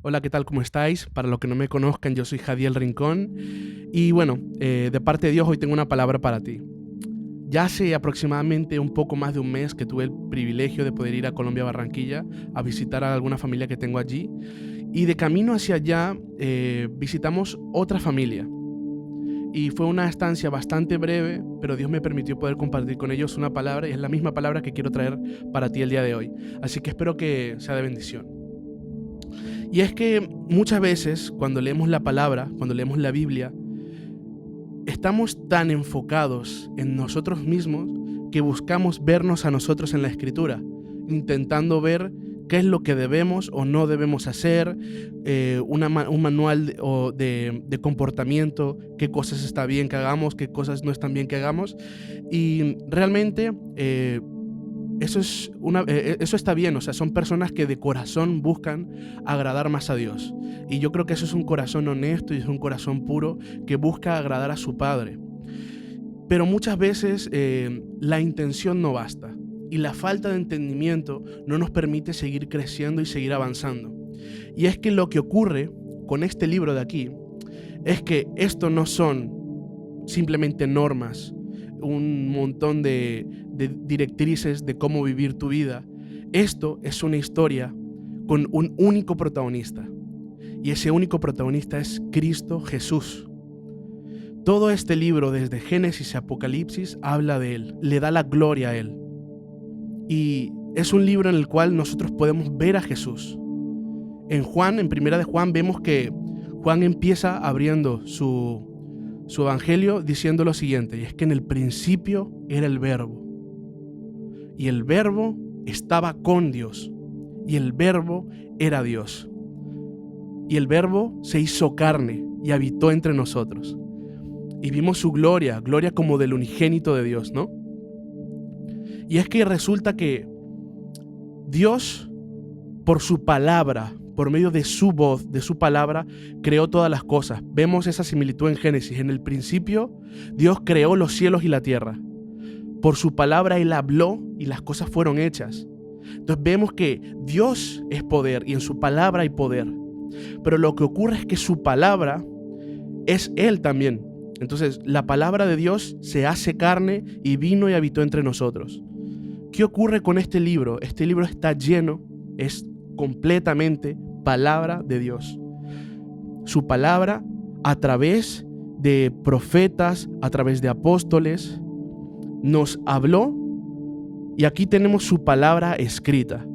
Hola, ¿qué tal? ¿Cómo estáis? Para los que no me conozcan, yo soy Jadiel Rincón y bueno, de parte de Dios hoy tengo una palabra para ti. Ya hace aproximadamente un poco más de un mes que tuve el privilegio de poder ir a Colombia, Barranquilla, a visitar a alguna familia que tengo allí y de camino hacia allá visitamos otra familia y fue una estancia bastante breve, pero Dios me permitió poder compartir con ellos una palabra y es la misma palabra que quiero traer para ti el día de hoy. Así que espero que sea de bendición. Y es que muchas veces cuando leemos la palabra, cuando leemos la Biblia, estamos tan enfocados en nosotros mismos que buscamos vernos a nosotros en la Escritura, intentando ver qué es lo que debemos o no debemos hacer, un manual de comportamiento, qué cosas está bien que hagamos, qué cosas no están bien que hagamos. Y realmente eso está bien, o sea, son personas que de corazón buscan agradar más a Dios. Y yo creo que eso es un corazón honesto y es un corazón puro que busca agradar a su Padre. Pero muchas veces la intención no basta y la falta de entendimiento no nos permite seguir creciendo y seguir avanzando. Y es que lo que ocurre con este libro de aquí es que esto no son simplemente normas, un montón de directrices de cómo vivir tu vida. Esto es una historia con un único protagonista. Y ese único protagonista es Cristo Jesús. Todo este libro, desde Génesis a Apocalipsis, habla de Él, le da la gloria a Él. Y es un libro en el cual nosotros podemos ver a Jesús. En Primera de Juan, vemos que Juan empieza abriendo su evangelio diciendo lo siguiente, y es que en el principio era el Verbo, y el Verbo estaba con Dios, y el Verbo era Dios, y el Verbo se hizo carne y habitó entre nosotros, y vimos su gloria como del unigénito de Dios, ¿no? Y es que resulta que Dios, por su palabra, por medio de su voz, de su palabra, creó todas las cosas. Vemos esa similitud en Génesis. En el principio, Dios creó los cielos y la tierra. Por su palabra Él habló y las cosas fueron hechas. Entonces vemos que Dios es poder y en su palabra hay poder. Pero lo que ocurre es que su palabra es Él también. Entonces la palabra de Dios se hace carne y vino y habitó entre nosotros. ¿Qué ocurre con este libro? Este libro está lleno, es completamente palabra de Dios. Su palabra a través de profetas, a través de apóstoles, nos habló y aquí tenemos su palabra escrita.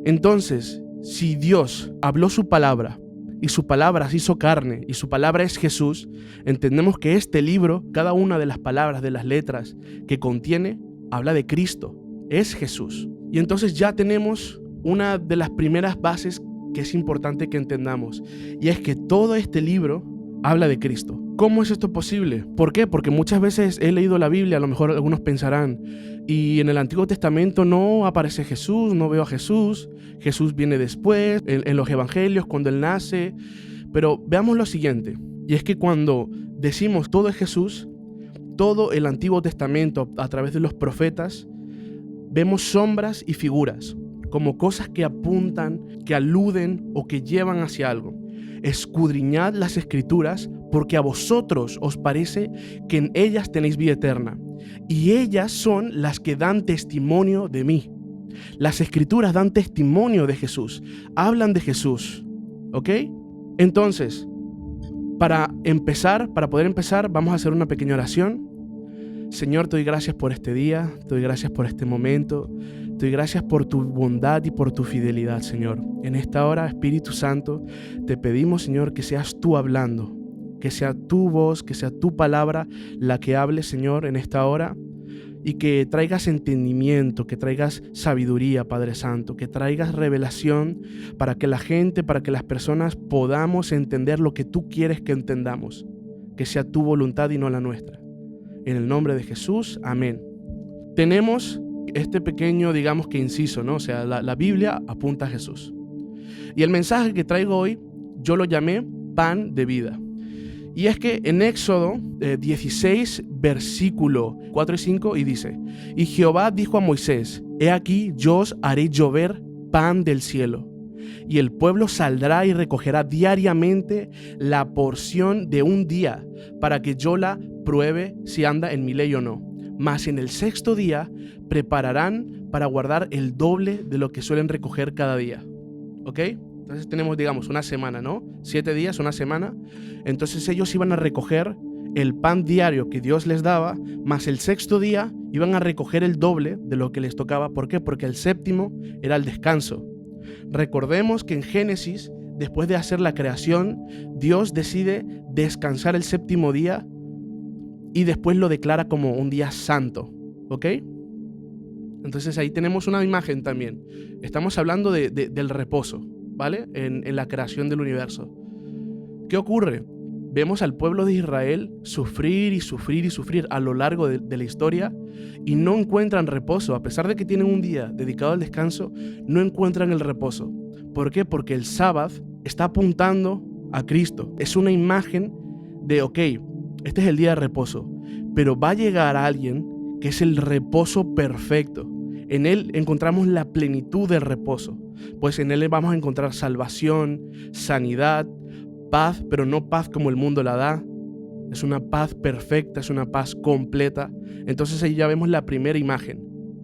Entonces, si Dios habló su palabra y su palabra se hizo carne y su palabra es Jesús, entendemos que este libro, cada una de las palabras, de las letras que contiene, habla de Cristo, es Jesús. Y entonces ya tenemos una de las primeras bases que es importante que entendamos, y es que todo este libro habla de Cristo. ¿Cómo es esto posible? ¿Por qué? Porque muchas veces he leído la Biblia, a lo mejor algunos pensarán, y en el Antiguo Testamento no aparece Jesús, no veo a Jesús, Jesús viene después, en los evangelios, cuando Él nace. Pero veamos lo siguiente, y es que cuando decimos todo es Jesús, todo el Antiguo Testamento a través de los profetas, vemos sombras y figuras, como cosas que apuntan, que aluden o que llevan hacia algo. Escudriñad las Escrituras, porque a vosotros os parece que en ellas tenéis vida eterna, y ellas son las que dan testimonio de mí. Las Escrituras dan testimonio de Jesús, hablan de Jesús, ¿ok? Entonces, para poder empezar, vamos a hacer una pequeña oración. Señor, te doy gracias por este día, te doy gracias por este momento, te doy gracias por tu bondad y por tu fidelidad, Señor. En esta hora, Espíritu Santo, te pedimos, Señor, que seas tú hablando, que sea tu voz, que sea tu palabra la que hable, Señor, en esta hora, y que traigas entendimiento, que traigas sabiduría, Padre Santo, que traigas revelación para que la gente, para que las personas podamos entender lo que tú quieres que entendamos, que sea tu voluntad y no la nuestra. En el nombre de Jesús, amén. Tenemos este pequeño, digamos que inciso, ¿no? O sea, la Biblia apunta a Jesús. Y el mensaje que traigo hoy, yo lo llamé pan de vida. Y es que en Éxodo 16, versículo 4 y 5, y dice: Y Jehová dijo a Moisés: He aquí, yo os haré llover pan del cielo, y el pueblo saldrá y recogerá diariamente la porción de un día para que yo la pruebe si anda en mi ley o no. Mas en el sexto día prepararán para guardar el doble de lo que suelen recoger cada día. ¿Ok? Entonces tenemos, digamos, una semana, ¿no? 7 días, una semana. Entonces ellos iban a recoger el pan diario que Dios les daba, más el sexto día iban a recoger el doble de lo que les tocaba. ¿Por qué? Porque el séptimo era el descanso. Recordemos que en Génesis, después de hacer la creación, Dios decide descansar el séptimo día y después lo declara como un día santo. ¿Ok? Entonces ahí tenemos una imagen también. Estamos hablando del reposo, ¿vale? En la creación del universo. ¿Qué ocurre? Vemos al pueblo de Israel sufrir y sufrir y sufrir a lo largo de la historia y no encuentran reposo. A pesar de que tienen un día dedicado al descanso, no encuentran el reposo. ¿Por qué? Porque el sábado está apuntando a Cristo. Es una imagen de, ok, este es el día de reposo, pero va a llegar alguien que es el reposo perfecto. En Él encontramos la plenitud del reposo, pues en Él vamos a encontrar salvación, sanidad, paz, pero no paz como el mundo la da. Es una paz perfecta, es una paz completa. Entonces ahí ya vemos la primera imagen,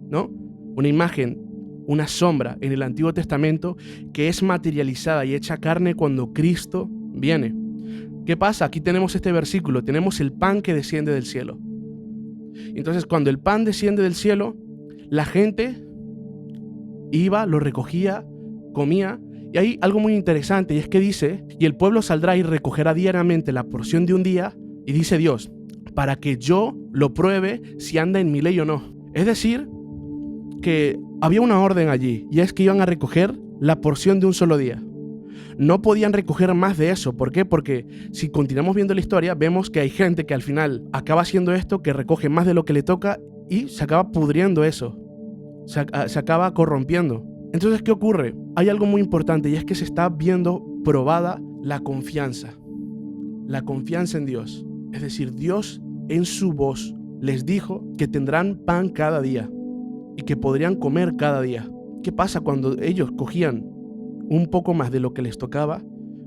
¿no? Una imagen, una sombra en el Antiguo Testamento que es materializada y hecha carne cuando Cristo viene. ¿Qué pasa? Aquí tenemos este versículo, tenemos el pan que desciende del cielo. Entonces cuando el pan desciende del cielo, la gente iba, lo recogía, comía. Y hay algo muy interesante, y es que dice, y el pueblo saldrá y recogerá diariamente la porción de un día, y dice Dios, para que yo lo pruebe si anda en mi ley o no. Es decir, que había una orden allí, y es que iban a recoger la porción de un solo día. No podían recoger más de eso. ¿Por qué? Porque si continuamos viendo la historia, vemos que hay gente que al final acaba haciendo esto, que recoge más de lo que le toca, y se acaba pudriendo eso. Se acaba corrompiendo. Entonces, ¿qué ocurre? Hay algo muy importante y es que se está viendo probada la confianza en Dios. Es decir, Dios en su voz les dijo que tendrán pan cada día y que podrían comer cada día. ¿Qué pasa cuando ellos cogían un poco más de lo que les tocaba?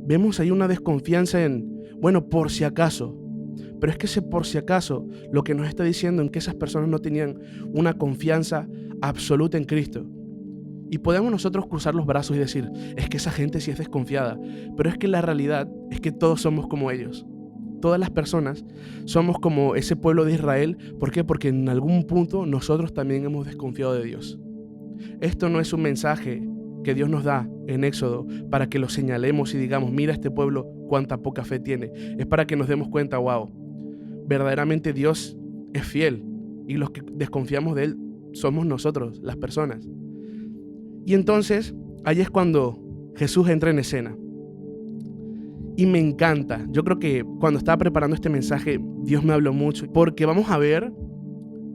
Vemos ahí una desconfianza en, bueno, por si acaso. Pero es que ese por si acaso lo que nos está diciendo es que esas personas no tenían una confianza absoluta en Cristo. Y podemos nosotros cruzar los brazos y decir, es que esa gente sí es desconfiada. Pero es que la realidad es que todos somos como ellos. Todas las personas somos como ese pueblo de Israel. ¿Por qué? Porque en algún punto nosotros también hemos desconfiado de Dios. Esto no es un mensaje que Dios nos da en Éxodo para que lo señalemos y digamos, mira este pueblo cuánta poca fe tiene. Es para que nos demos cuenta, wow, verdaderamente Dios es fiel y los que desconfiamos de Él somos nosotros, las personas. Y entonces, ahí es cuando Jesús entra en escena. Y me encanta. Yo creo que cuando estaba preparando este mensaje, Dios me habló mucho. Porque vamos a ver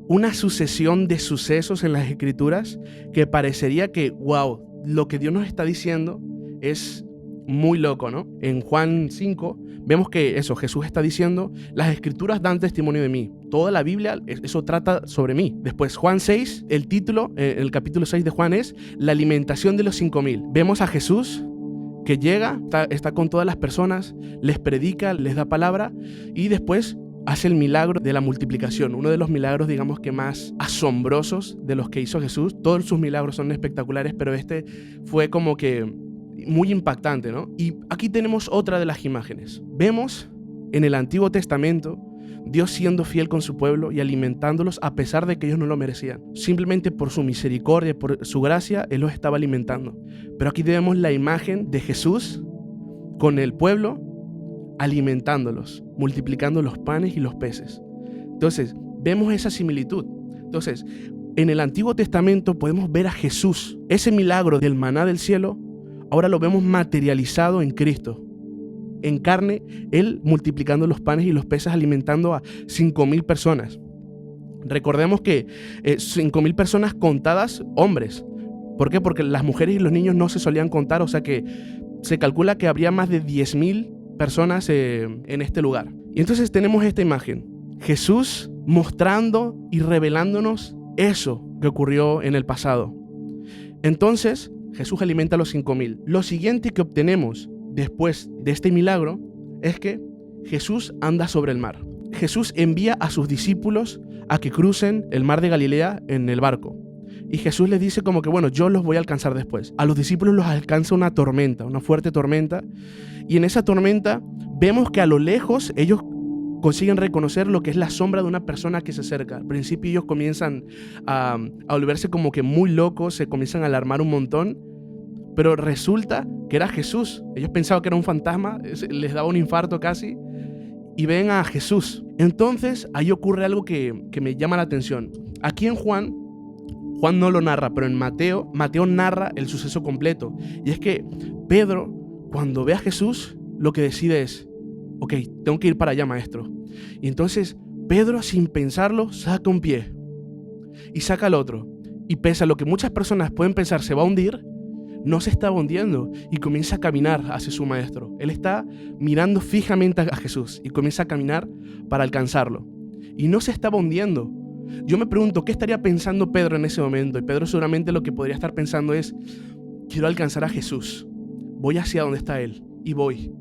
una sucesión de sucesos en las Escrituras que parecería que, wow, lo que Dios nos está diciendo es muy loco, ¿no? En Juan 5 vemos que eso, Jesús está diciendo, las Escrituras dan testimonio de mí. Toda la Biblia, eso trata sobre mí. Después, Juan 6, el título, el capítulo 6 de Juan es la alimentación de los 5,000. Vemos a Jesús que llega, está con todas las personas, les predica, les da palabra y después hace el milagro de la multiplicación. Uno de los milagros, digamos que más asombrosos de los que hizo Jesús. Todos sus milagros son espectaculares, pero este fue como que muy impactante, ¿no? Y aquí tenemos otra de las imágenes. Vemos en el Antiguo Testamento Dios siendo fiel con su pueblo y alimentándolos a pesar de que ellos no lo merecían. Simplemente por su misericordia, por su gracia, Él los estaba alimentando. Pero aquí vemos la imagen de Jesús con el pueblo alimentándolos, multiplicando los panes y los peces. Entonces, vemos esa similitud. Entonces, en el Antiguo Testamento podemos ver a Jesús. Ese milagro del maná del cielo, ahora lo vemos materializado en Cristo. En carne, Él multiplicando los panes y los peces, alimentando a 5,000 personas. Recordemos que 5,000 personas contadas, hombres. ¿Por qué? Porque las mujeres y los niños no se solían contar, o sea que se calcula que habría más de 10,000 personas en este lugar. Y entonces tenemos esta imagen. Jesús mostrando y revelándonos eso que ocurrió en el pasado. Entonces, Jesús alimenta a los 5.000. Lo siguiente que obtenemos después de este milagro es que Jesús anda sobre el mar. Jesús envía a sus discípulos a que crucen el mar de Galilea en el barco. Y Jesús les dice como que, bueno, yo los voy a alcanzar después. A los discípulos los alcanza una tormenta, una fuerte tormenta. Y en esa tormenta vemos que a lo lejos ellos consiguen reconocer lo que es la sombra de una persona que se acerca. Al principio ellos comienzan a volverse como que muy locos, se comienzan a alarmar un montón. Pero resulta que era Jesús. Ellos pensaban que era un fantasma, les daba un infarto casi. Y ven a Jesús. Entonces ahí ocurre algo que me llama la atención. Aquí en Juan no lo narra, pero en Mateo narra el suceso completo. Y es que Pedro, cuando ve a Jesús, lo que decide es, ok, tengo que ir para allá, maestro. Y entonces Pedro, sin pensarlo, saca un pie y saca el otro. Y pese a lo que muchas personas pueden pensar se va a hundir, no se está hundiendo y comienza a caminar hacia su maestro. Él está mirando fijamente a Jesús y comienza a caminar para alcanzarlo. Y no se estaba hundiendo. Yo me pregunto, ¿qué estaría pensando Pedro en ese momento? Y Pedro seguramente lo que podría estar pensando es, quiero alcanzar a Jesús. Voy hacia donde está Él. Y voy.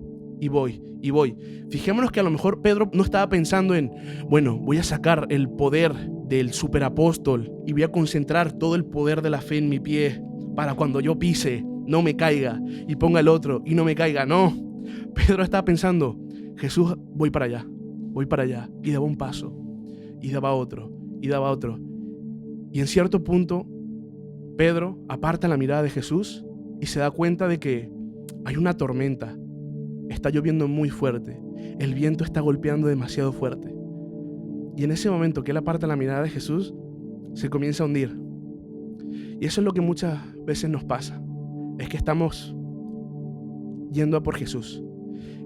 Fijémonos que a lo mejor Pedro no estaba pensando en, bueno, voy a sacar el poder del superapóstol y voy a concentrar todo el poder de la fe en mi pie para cuando yo pise, no me caiga, y ponga el otro y no me caiga. No, Pedro estaba pensando, Jesús, voy para allá, y daba un paso, y daba otro, y en cierto punto, Pedro aparta la mirada de Jesús y se da cuenta de que hay una tormenta, está lloviendo muy fuerte, el viento está golpeando demasiado fuerte, y en ese momento que él aparta la mirada de Jesús, se comienza a hundir. Y eso es lo que muchas veces nos pasa, es que estamos yendo a por Jesús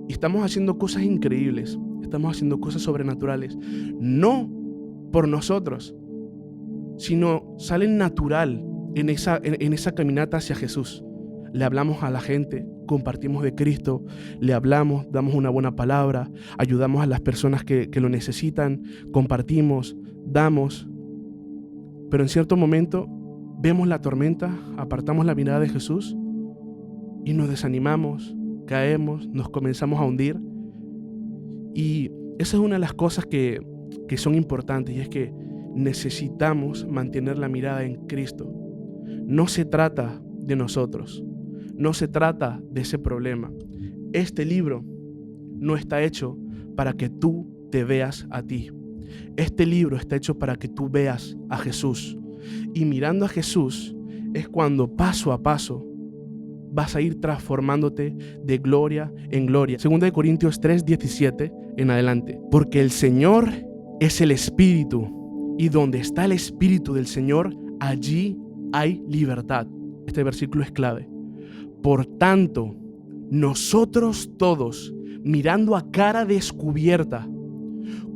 y estamos haciendo cosas increíbles, estamos haciendo cosas sobrenaturales, no por nosotros, sino salen natural en esa caminata hacia Jesús. Le hablamos a la gente, compartimos de Cristo, le hablamos, damos una buena palabra, ayudamos a las personas que lo necesitan, compartimos, damos, pero en cierto momento vemos la tormenta, apartamos la mirada de Jesús y nos desanimamos, caemos, nos comenzamos a hundir. Y esa es una de las cosas que son importantes, y es que necesitamos mantener la mirada en Cristo. No se trata de nosotros, no se trata de ese problema. Este libro no está hecho para que tú te veas a ti. Este libro está hecho para que tú veas a Jesús. Y mirando a Jesús es cuando paso a paso vas a ir transformándote de gloria en gloria. 2 Corintios 3:17 en adelante. Porque el Señor es el Espíritu, y donde está el Espíritu del Señor, allí hay libertad. Este versículo es clave. Por tanto, nosotros todos, mirando a cara descubierta,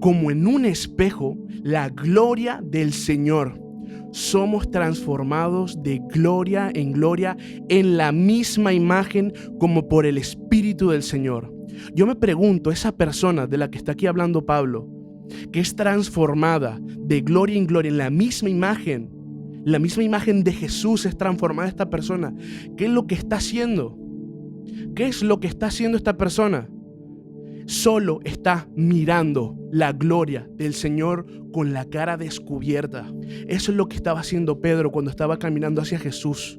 como en un espejo, la gloria del Señor, somos transformados de gloria en gloria en la misma imagen como por el Espíritu del Señor. Yo me pregunto, esa persona de la que está aquí hablando Pablo, que es transformada de gloria en gloria en la misma imagen de Jesús es transformada esta persona. ¿Qué es lo que está haciendo? ¿Qué es lo que está haciendo esta persona? Solo está mirando la gloria del Señor con la cara descubierta. Eso es lo que estaba haciendo Pedro cuando estaba caminando hacia Jesús.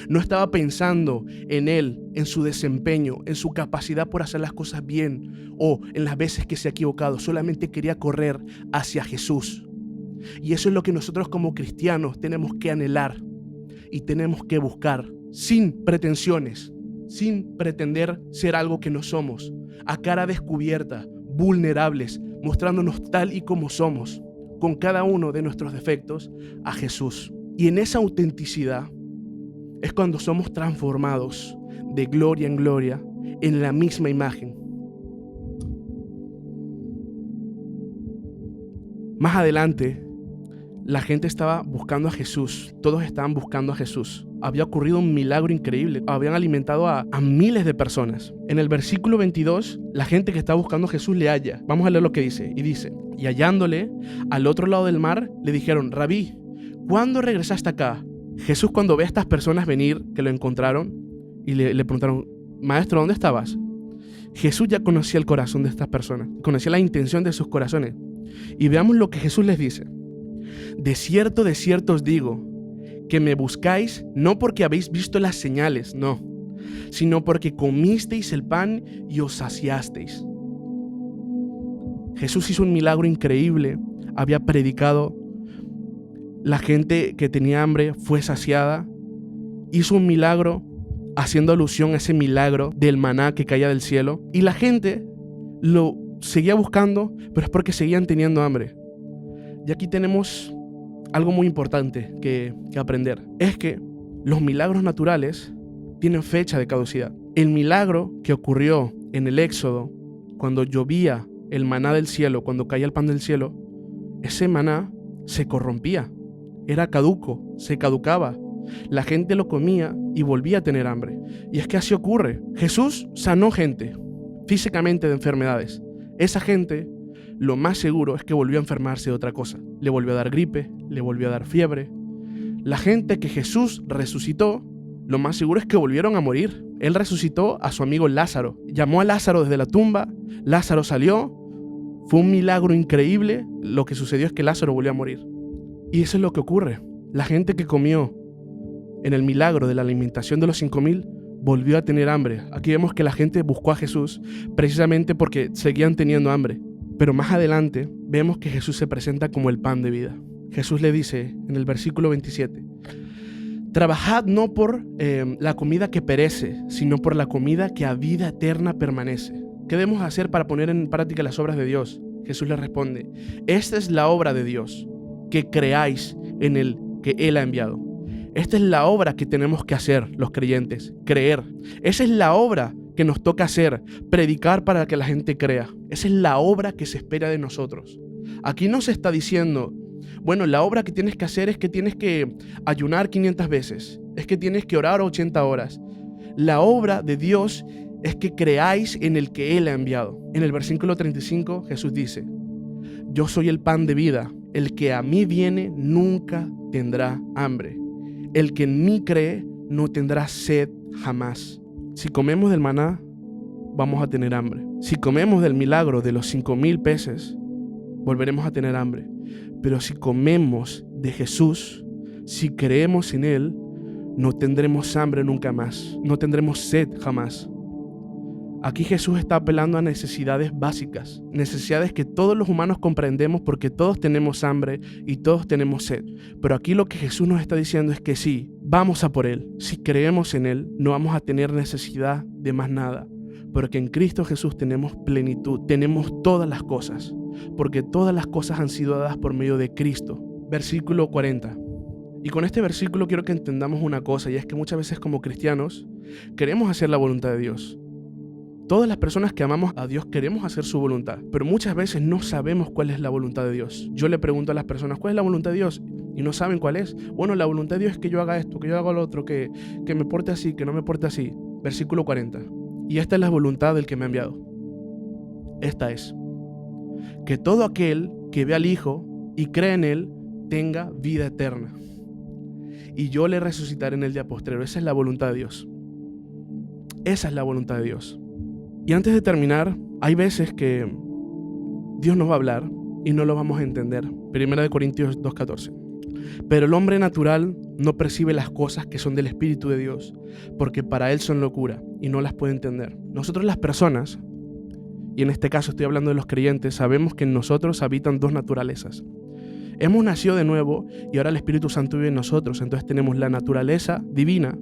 No estaba pensando en él, en su desempeño, en su capacidad por hacer las cosas bien o en las veces que se ha equivocado. Solamente quería correr hacia Jesús. Y eso es lo que nosotros como cristianos tenemos que anhelar y tenemos que buscar, sin pretensiones, sin pretender ser algo que no somos, a cara descubierta, vulnerables, mostrándonos tal y como somos, con cada uno de nuestros defectos, a Jesús. Y en esa autenticidad es cuando somos transformados de gloria en gloria en la misma imagen. Más adelante, la gente estaba buscando a Jesús. Todos estaban buscando a Jesús. Había ocurrido un milagro increíble. Habían alimentado a miles de personas. En el versículo 22, la gente que estaba buscando a Jesús le halla. Vamos a leer lo que dice. Y dice, y hallándole al otro lado del mar, le dijeron, Rabí, ¿cuándo regresaste acá? Jesús, cuando ve a estas personas venir, que lo encontraron, y le preguntaron, maestro, ¿dónde estabas? Jesús ya conocía el corazón de estas personas, conocía la intención de sus corazones. Y veamos lo que Jesús les dice. De cierto os digo, que me buscáis no porque habéis visto las señales, no, sino porque comisteis el pan y os saciasteis. Jesús hizo un milagro increíble, había predicado, la gente que tenía hambre fue saciada, hizo un milagro haciendo alusión a ese milagro del maná que caía del cielo, y la gente lo seguía buscando, pero es porque seguían teniendo hambre. Y aquí tenemos algo muy importante que aprender, es que los milagros naturales tienen fecha de caducidad. El milagro que ocurrió en el Éxodo, cuando llovía el maná del cielo, cuando caía el pan del cielo, ese maná se corrompía, era caduco, se caducaba. La gente lo comía y volvía a tener hambre. Y es que así ocurre. Jesús sanó gente físicamente de enfermedades. Esa gente, lo más seguro es que volvió a enfermarse de otra cosa. Le volvió a dar gripe, le volvió a dar fiebre. La gente que Jesús resucitó, lo más seguro es que volvieron a morir. Él resucitó a su amigo Lázaro. Llamó a Lázaro desde la tumba. Lázaro salió. Fue un milagro increíble. Lo que sucedió es que Lázaro volvió a morir. Y eso es lo que ocurre. La gente que comió en el milagro de la alimentación de los 5,000 volvió a tener hambre. Aquí vemos que la gente buscó a Jesús precisamente porque seguían teniendo hambre. Pero más adelante vemos que Jesús se presenta como el pan de vida. Jesús le dice en el versículo 27, trabajad no por la comida que perece, sino por la comida que a vida eterna permanece. ¿Qué debemos hacer para poner en práctica las obras de Dios? Jesús le responde, esta es la obra de Dios, que creáis en el que Él ha enviado. Esta es la obra que tenemos que hacer los creyentes, creer. Esa es la obra que nos toca hacer, predicar para que la gente crea. Esa es la obra que se espera de nosotros. Aquí no se está diciendo, bueno, la obra que tienes que hacer es que tienes que ayunar 500 veces, es que tienes que orar 80 horas. La obra de Dios es que creáis en el que Él ha enviado. En el versículo 35 Jesús dice, yo soy el pan de vida, el que a mí viene nunca tendrá hambre. El que en mí cree no tendrá sed jamás. Si comemos del maná, vamos a tener hambre. Si comemos del milagro de los 5,000 peces, volveremos a tener hambre. Pero si comemos de Jesús, si creemos en Él, no tendremos hambre nunca más. No tendremos sed jamás. Aquí Jesús está apelando a necesidades básicas, necesidades que todos los humanos comprendemos porque todos tenemos hambre y todos tenemos sed. Pero aquí lo que Jesús nos está diciendo es que sí, vamos a por Él. Si creemos en Él, no vamos a tener necesidad de más nada. Porque en Cristo Jesús tenemos plenitud, tenemos todas las cosas. Porque todas las cosas han sido dadas por medio de Cristo. Versículo 40. Y con este versículo quiero que entendamos una cosa, y es que muchas veces como cristianos queremos hacer la voluntad de Dios. Todas las personas que amamos a Dios queremos hacer su voluntad, pero muchas veces no sabemos cuál es la voluntad de Dios. Yo le pregunto a las personas, ¿cuál es la voluntad de Dios? Y no saben cuál es. Bueno, la voluntad de Dios es que yo haga esto, que yo haga lo otro, que me porte así, que no me porte así. Versículo 40. Y esta es la voluntad del que me ha enviado. Esta es, que todo aquel que ve al Hijo y cree en Él tenga vida eterna. Y yo le resucitaré en el día postrero. Esa es la voluntad de Dios. Esa es la voluntad de Dios. Y antes de terminar, hay veces que Dios nos va a hablar y no lo vamos a entender. 1 Corintios 2:14. Pero el hombre natural no percibe las cosas que son del Espíritu de Dios, porque para él son locura y no las puede entender. Nosotros las personas, y en este caso estoy hablando de los creyentes, sabemos que en nosotros habitan dos naturalezas. Hemos nacido de nuevo y ahora el Espíritu Santo vive en nosotros. Entonces tenemos la naturaleza divina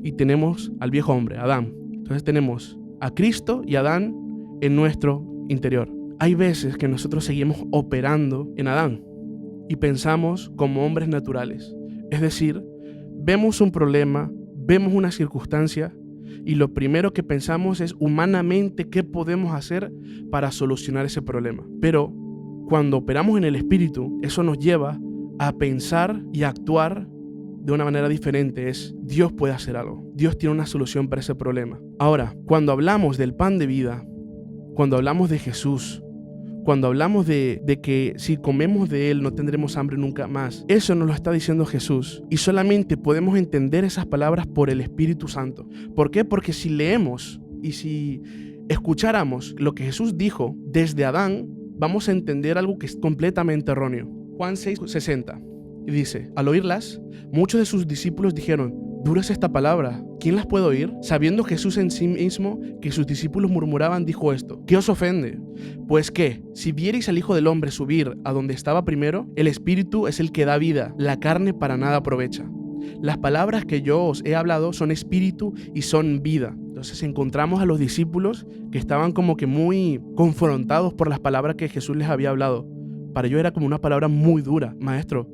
y tenemos al viejo hombre, Adán. Entonces tenemos a Cristo y a Adán en nuestro interior. Hay veces que nosotros seguimos operando en Adán y pensamos como hombres naturales. Es decir, vemos un problema, vemos una circunstancia y lo primero que pensamos es humanamente qué podemos hacer para solucionar ese problema. Pero cuando operamos en el Espíritu, eso nos lleva a pensar y a actuar de una manera diferente. Es Dios puede hacer algo. Dios tiene una solución para ese problema. Ahora, cuando hablamos del pan de vida, cuando hablamos de Jesús, cuando hablamos de que si comemos de Él no tendremos hambre nunca más, eso nos lo está diciendo Jesús. Y solamente podemos entender esas palabras por el Espíritu Santo. ¿Por qué? Porque si leemos y si escucháramos lo que Jesús dijo desde Adán, vamos a entender algo que es completamente erróneo. Juan 6:60 dice: al oírlas, muchos de sus discípulos dijeron: dura es esta palabra, ¿quién las puede oír? Sabiendo Jesús en sí mismo que sus discípulos murmuraban, dijo esto: ¿qué os ofende? Pues que, si vierais al Hijo del Hombre subir a donde estaba primero, el Espíritu es el que da vida, la carne para nada aprovecha. Las palabras que yo os he hablado son espíritu y son vida. Entonces encontramos a los discípulos que estaban como que muy confrontados por las palabras que Jesús les había hablado. Para ellos era como una palabra muy dura. Maestro,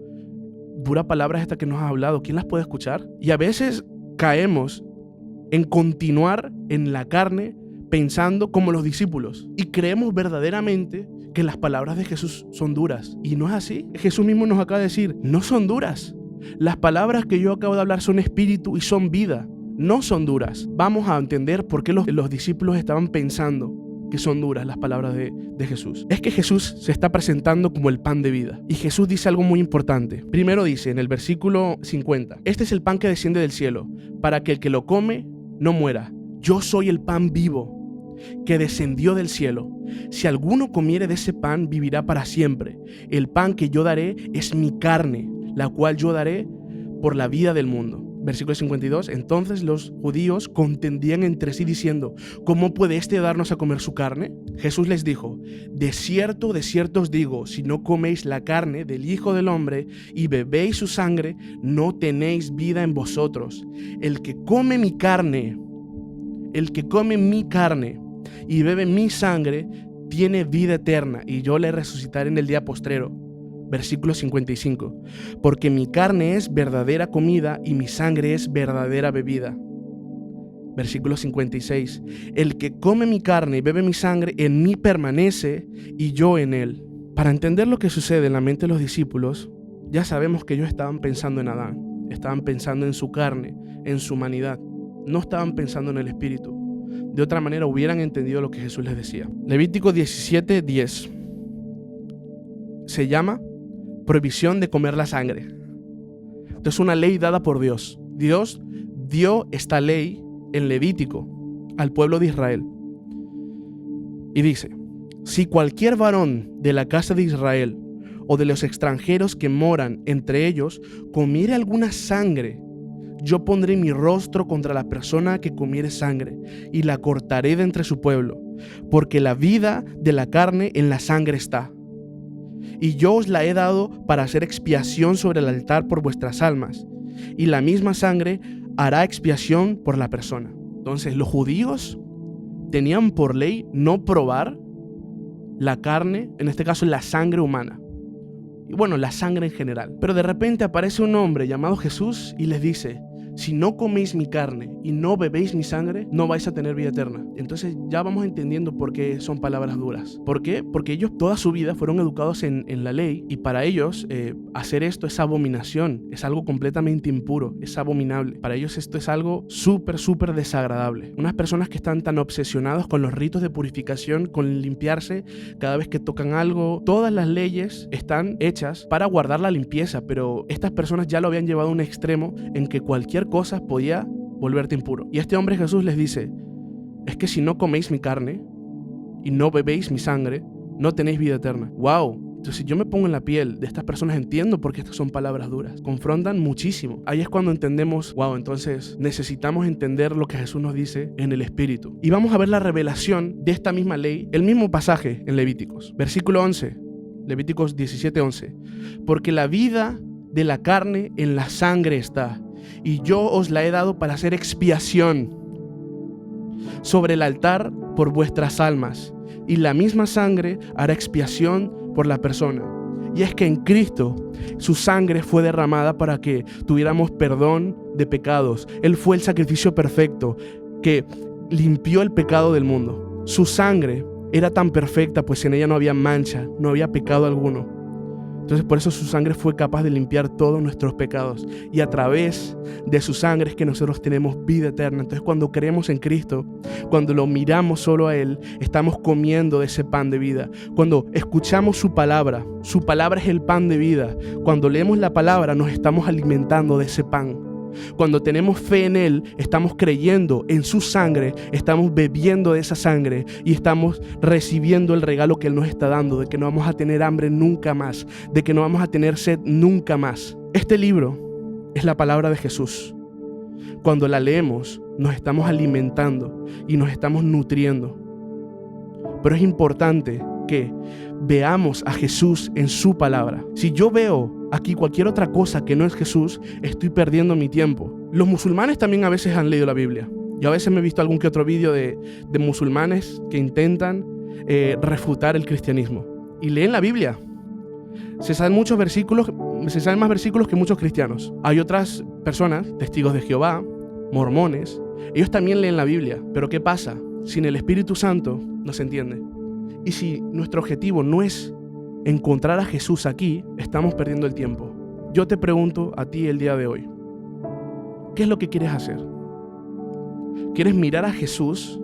dura palabra esta que nos has hablado, ¿quién las puede escuchar? Y a veces caemos en continuar en la carne pensando como los discípulos y creemos verdaderamente que las palabras de Jesús son duras. Y no es así. Jesús mismo nos acaba de decir: no son duras. Las palabras que yo acabo de hablar son espíritu y son vida, no son duras. Vamos a entender por qué los discípulos estaban pensando que son duras las palabras de Jesús. Es que Jesús se está presentando como el pan de vida. Y Jesús dice algo muy importante. Primero dice en el versículo 50: este es el pan que desciende del cielo, para que el que lo come no muera. Yo soy el pan vivo que descendió del cielo. Si alguno comiere de ese pan, vivirá para siempre. El pan que yo daré es mi carne, la cual yo daré por la vida del mundo. Versículo 52, entonces los judíos contendían entre sí diciendo: ¿cómo puede éste darnos a comer su carne? Jesús les dijo: de cierto os digo, si no coméis la carne del Hijo del Hombre y bebéis su sangre, no tenéis vida en vosotros. El que come mi carne y bebe mi sangre, tiene vida eterna, y yo le resucitaré en el día postrero. Versículo 55, porque mi carne es verdadera comida y mi sangre es verdadera bebida. Versículo 56, el que come mi carne y bebe mi sangre, en mí permanece y yo en él. Para entender lo que sucede en la mente de los discípulos, ya sabemos que ellos estaban pensando en Adán, estaban pensando en su carne, en su humanidad, no estaban pensando en el Espíritu. De otra manera hubieran entendido lo que Jesús les decía. Levítico 17:10 se llama prohibición de comer la sangre. Esto es una ley dada por Dios. Dios dio esta ley en Levítico al pueblo de Israel. Y dice: si cualquier varón de la casa de Israel o de los extranjeros que moran entre ellos comiere alguna sangre, yo pondré mi rostro contra la persona que comiere sangre y la cortaré de entre su pueblo, porque la vida de la carne en la sangre está. Y yo os la he dado para hacer expiación sobre el altar por vuestras almas, y la misma sangre hará expiación por la persona. Entonces, los judíos tenían por ley no probar la carne, en este caso la sangre humana. Y bueno, la sangre en general. Pero de repente aparece un hombre llamado Jesús y les dice: si no coméis mi carne y no bebéis mi sangre, no vais a tener vida eterna. Entonces ya vamos entendiendo por qué son palabras duras. ¿Por qué? Porque ellos toda su vida fueron educados en la ley, y para ellos hacer esto es abominación, es algo completamente impuro, es abominable. Para ellos esto es algo súper desagradable. Unas personas que están tan obsesionadas con los ritos de purificación, con limpiarse cada vez que tocan algo. Todas las leyes están hechas para guardar la limpieza, pero estas personas ya lo habían llevado a un extremo en que cualquier cosa podía volverte impuro. Y este hombre Jesús les dice: es que si no coméis mi carne y no bebéis mi sangre, no tenéis vida eterna. ¡Wow! Entonces, si yo me pongo en la piel de estas personas, entiendo por qué estas son palabras duras. Confrontan muchísimo. Ahí es cuando entendemos: wow, entonces necesitamos entender lo que Jesús nos dice en el Espíritu. Y vamos a ver la revelación de esta misma ley, el mismo pasaje en Levíticos. Versículo 11, Levíticos 17:11. Porque la vida de la carne en la sangre está, y yo os la he dado para hacer expiación sobre el altar por vuestras almas, y la misma sangre hará expiación por la persona. Y es que en Cristo su sangre fue derramada para que tuviéramos perdón de pecados. Él fue el sacrificio perfecto que limpió el pecado del mundo. Su sangre era tan perfecta, pues en ella no había mancha, no había pecado alguno. Entonces por eso su sangre fue capaz de limpiar todos nuestros pecados. Y a través de su sangre es que nosotros tenemos vida eterna. Entonces cuando creemos en Cristo, cuando lo miramos solo a Él, estamos comiendo de ese pan de vida. Cuando escuchamos su palabra es el pan de vida. Cuando leemos la palabra nos estamos alimentando de ese pan. Cuando tenemos fe en Él, estamos creyendo en su sangre, estamos bebiendo de esa sangre y estamos recibiendo el regalo que Él nos está dando, de que no vamos a tener hambre nunca más, de que no vamos a tener sed nunca más. Este libro es la palabra de Jesús. Cuando la leemos, nos estamos alimentando y nos estamos nutriendo. Pero es importante que veamos a Jesús en su palabra. Si yo veo aquí cualquier otra cosa que no es Jesús, estoy perdiendo mi tiempo. Los musulmanes también a veces han leído la Biblia. Yo a veces me he visto algún que otro vídeo de musulmanes que intentan refutar el cristianismo. Y leen la Biblia. Se saben más versículos que muchos cristianos. Hay otras personas, testigos de Jehová, mormones, ellos también leen la Biblia. Pero ¿qué pasa? Sin el Espíritu Santo no se entiende. Y si nuestro objetivo no es encontrar a Jesús aquí, estamos perdiendo el tiempo. Yo te pregunto a ti el día de hoy, ¿qué es lo que quieres hacer? ¿Quieres mirar a Jesús?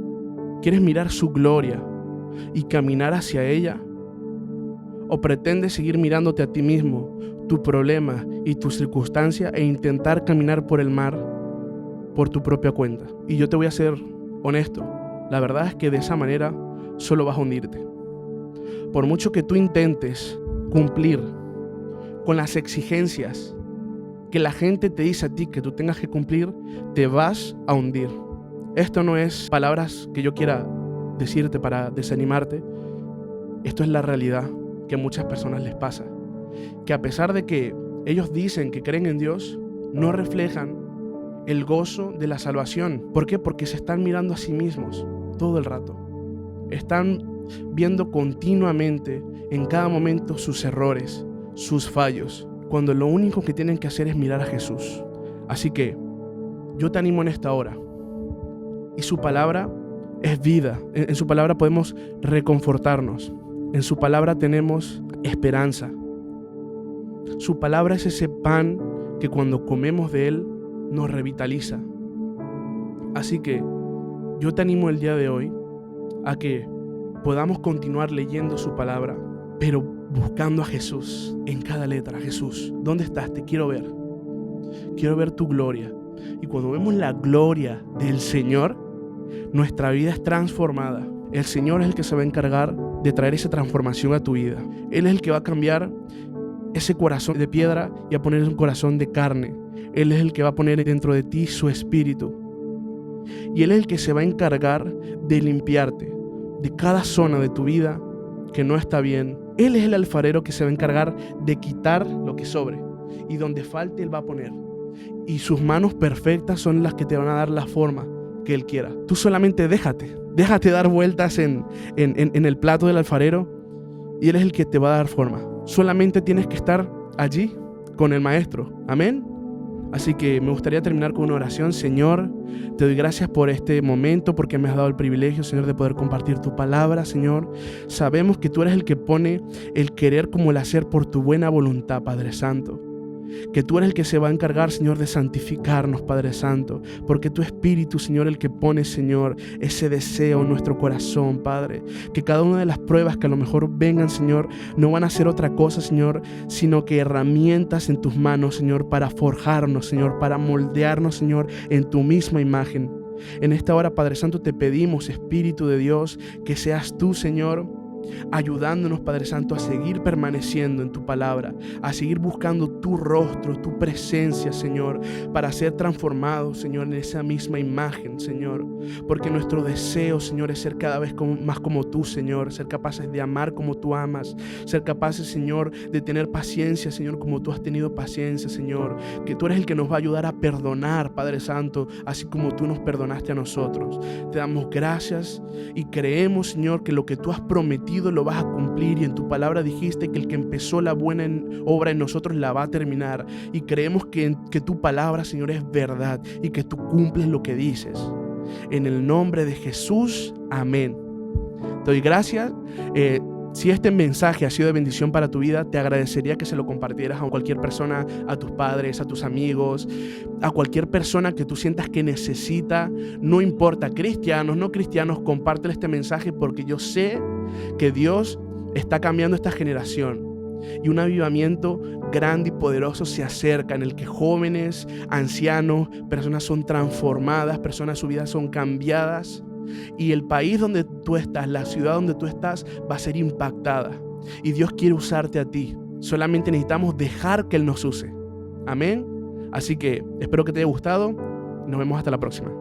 ¿Quieres mirar su gloria y caminar hacia ella? ¿O pretendes seguir mirándote a ti mismo, tu problema y tu circunstancia e intentar caminar por el mar por tu propia cuenta? Y yo te voy a ser honesto, la verdad es que de esa manera solo vas a hundirte. Por mucho que tú intentes cumplir con las exigencias que la gente te dice a ti que tú tengas que cumplir, te vas a hundir. Esto no es palabras que yo quiera decirte para desanimarte. Esto es la realidad que a muchas personas les pasa. Que a pesar de que ellos dicen que creen en Dios, no reflejan el gozo de la salvación. ¿Por qué? Porque se están mirando a sí mismos todo el rato. Están viendo continuamente, en cada momento, sus errores, sus fallos, cuando lo único que tienen que hacer es mirar a Jesús. Así que yo te animo en esta hora. Y su palabra es vida. En su palabra podemos reconfortarnos. En su palabra tenemos esperanza. Su palabra es ese pan que cuando comemos de él nos revitaliza. Así que yo te animo el día de hoy a que podamos continuar leyendo su palabra, pero buscando a Jesús en cada letra. Jesús, ¿dónde estás? Te quiero ver. Quiero ver tu gloria. Y cuando vemos la gloria del Señor, nuestra vida es transformada. El Señor es el que se va a encargar de traer esa transformación a tu vida. Él es el que va a cambiar ese corazón de piedra y a poner un corazón de carne. Él es el que va a poner dentro de ti su espíritu. Y Él es el que se va a encargar de limpiarte de cada zona de tu vida que no está bien. Él es el alfarero que se va a encargar de quitar lo que sobre. Y donde falte, Él va a poner. Y sus manos perfectas son las que te van a dar la forma que Él quiera. Tú solamente déjate dar vueltas en el plato del alfarero y Él es el que te va a dar forma. Solamente tienes que estar allí con el Maestro. Amén. Así que me gustaría terminar con una oración. Señor, te doy gracias por este momento, porque me has dado el privilegio, Señor, de poder compartir tu palabra, Señor. Sabemos que tú eres el que pone el querer como el hacer por tu buena voluntad, Padre Santo. Que tú eres el que se va a encargar, Señor, de santificarnos, Padre Santo, porque tu Espíritu, Señor, el que pone, Señor, ese deseo en nuestro corazón, Padre. Que cada una de las pruebas que a lo mejor vengan, Señor, no van a ser otra cosa, Señor, sino que herramientas en tus manos, Señor, para forjarnos, Señor, para moldearnos, Señor, en tu misma imagen. En esta hora, Padre Santo, te pedimos, Espíritu de Dios, que seas tú, Señor, ayudándonos, Padre Santo, a seguir permaneciendo en tu palabra, a seguir buscando tu rostro, tu presencia, Señor, para ser transformados, Señor, en esa misma imagen, Señor, porque nuestro deseo, Señor, es ser cada vez más como tú, Señor, ser capaces de amar como tú amas, ser capaces, Señor, de tener paciencia, Señor, como tú has tenido paciencia, Señor, que tú eres el que nos va a ayudar a perdonar, Padre Santo, así como tú nos perdonaste a nosotros. Te damos gracias y creemos, Señor, que lo que tú has prometido lo vas a cumplir, y en tu palabra dijiste que el que empezó la buena obra en nosotros la va a terminar, y creemos que tu palabra, Señor, es verdad y que tú cumples lo que dices. En el nombre de Jesús, amén. Te doy gracias. Si este mensaje ha sido de bendición para tu vida, te agradecería que se lo compartieras a cualquier persona, a tus padres, a tus amigos, a cualquier persona que tú sientas que necesita, no importa, cristianos, no cristianos, compártele este mensaje porque yo sé que Dios está cambiando esta generación y un avivamiento grande y poderoso se acerca en el que jóvenes, ancianos, personas son transformadas, personas sus vidas son cambiadas. Y el país donde tú estás, la ciudad donde tú estás, va a ser impactada. Y Dios quiere usarte a ti. Solamente necesitamos dejar que Él nos use. Amén. Así que espero que te haya gustado. Nos vemos hasta la próxima.